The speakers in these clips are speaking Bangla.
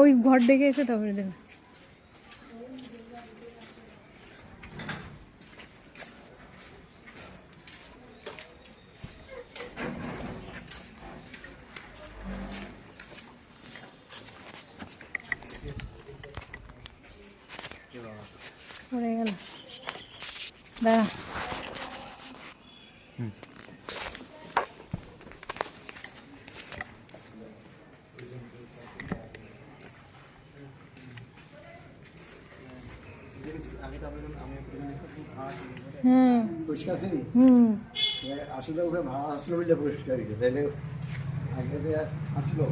ওই ঘর ডেকে এসে তারপরে দেবে। পড়ে গেল দাঁড়া। আসলে ওকে ভাড়া আসলো বলে পরিষ্কার হয়েছে, তাইলে আগে আসলো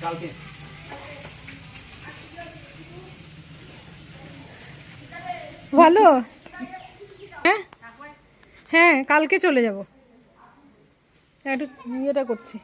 কালকে। ভালো, হ্যাঁ হ্যাঁ কালকে চলে যাব, একটু ইয়েটা করছি।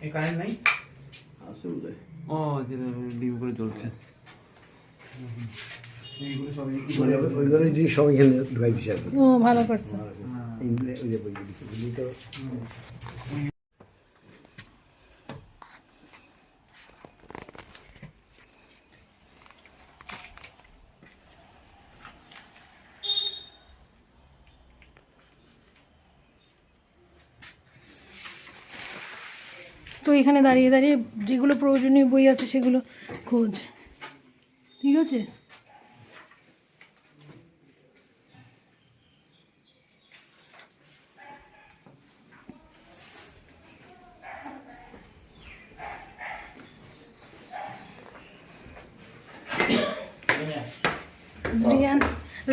এই কারেন্ট নাই আসলে ও যেটা ডিম করে চলছে এইগুলো সব ওই ধরনের জিনিস সব এখানে ঢুকাই দিচ্ছে। ও ভালো করছো। তো এখানে দাঁড়িয়ে দাঁড়িয়ে যেগুলো প্রয়োজনীয় বই আছে সেগুলো খোঁজ, ঠিক আছে?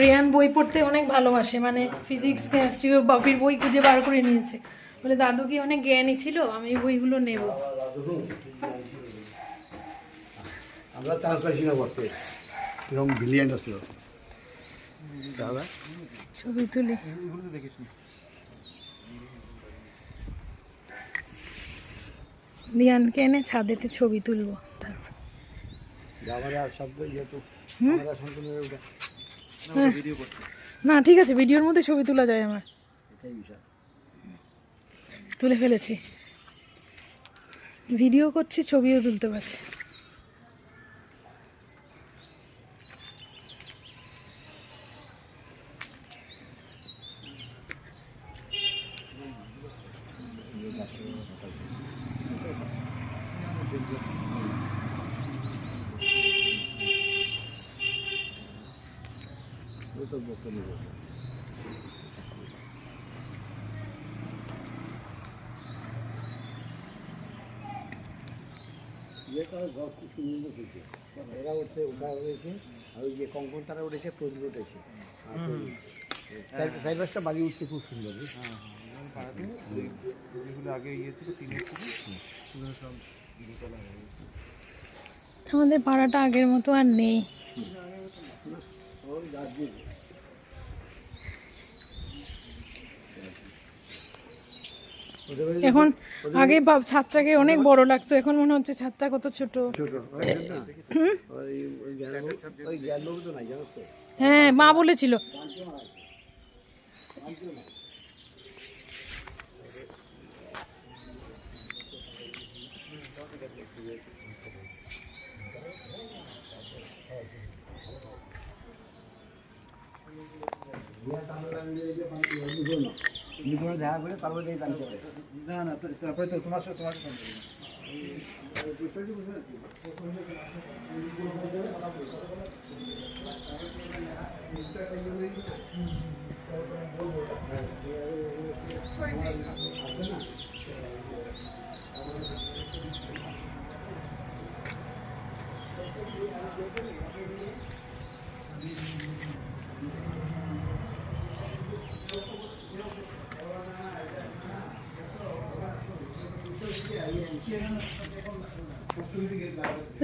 রিয়ান বই পড়তে অনেক ভালোবাসে, মানে ফিজিক্স কেমিস্ট্রি ও বাপির বই খুঁজে বার করে নিয়েছে, বলে দাদু কি অনেক জ্ঞানী ছিল, আমি বইগুলো নেব। আমরা চান্স পাইছি না পড়তে, এরকম ব্রিলিয়ান্ট আছিল দাদা। ছবি তুলি রিয়ানকে এনে ছাদেতে ছবি তুলবো, তারপর না ঠিক আছে, ভিডিওর মধ্যে ছবি তোলা যায় আমার, তুলে ফেলেছি, ভিডিও করছি ছবিও তুলতে পারছি। খুব সুন্দর উঠেছে, এরা উঠছে, ওটা উঠেছে, আর ওই যে কঙ্কন তারা উঠেছে, প্রদীপ উঠেছে, চার পাঁচটা বাড়ি উঠছে খুব সুন্দর। আগে ইয়ে ছিল টিনের ছিল, সব আমাদের পাড়াটা আগের মতো আর নেই। এখন আগে ছাদটাকে অনেক বড় লাগতো, এখন মনে হচ্ছে ছাদটা কত ছোট। হ্যাঁ মা বলেছিল। দেখা করে তারপরে না না, তারপরে তো তোমার সাথে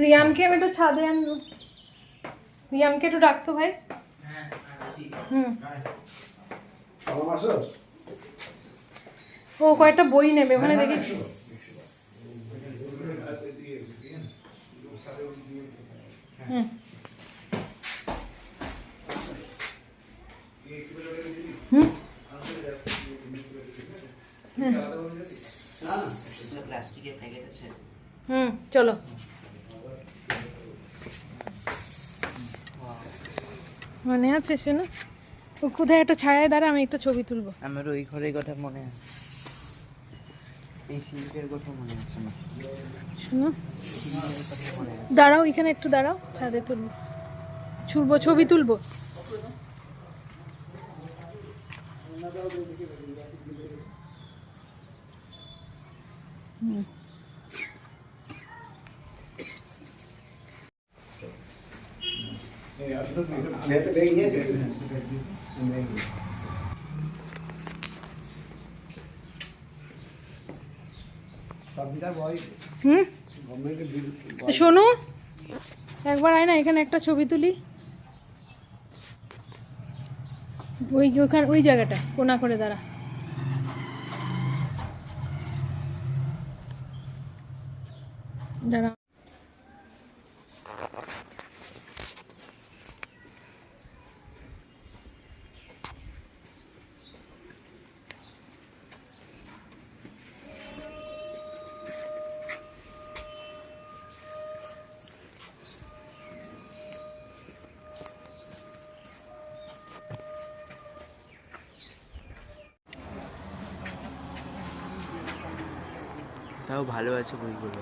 রিয়ানকে আমি একটু ছাদে রিয়ানকে একটু ডাকতো ভাই। হুম, কলম আসো? ও কয়েকটা বই নেবে ওখানে দেখি। হুম হুম প্লাস্টিকের প্যাকেট আছে। হুম, চলো। মনে আছে শোনো, ও কোথায় একটা ছায়ায় দাঁড়া, আমি একটা ছবি তুলবো। আমার ওই ঘরের কথা মনে আছে, এই সিল্কের কথা মনে আছে না, শোনো, সিল্কের কথা মনে আছে। দাঁড়াও এখানে একটু দাঁড়াও, ছাদে তুলবো, ছবি তুলবো। হুম, আমি একটা ব্যাগ নিয়ে যাই। ব্যাগ নিয়ে। সবজিটার বই হুম, গভর্নমেন্টের বিল শোনো একবার আয় না, এখানে একটা ছবি তুলি। ওখানে ওই জায়গাটা কোনা করে দাঁড়া। দাঁড়া, তাও ভালো আছে বইগুলো।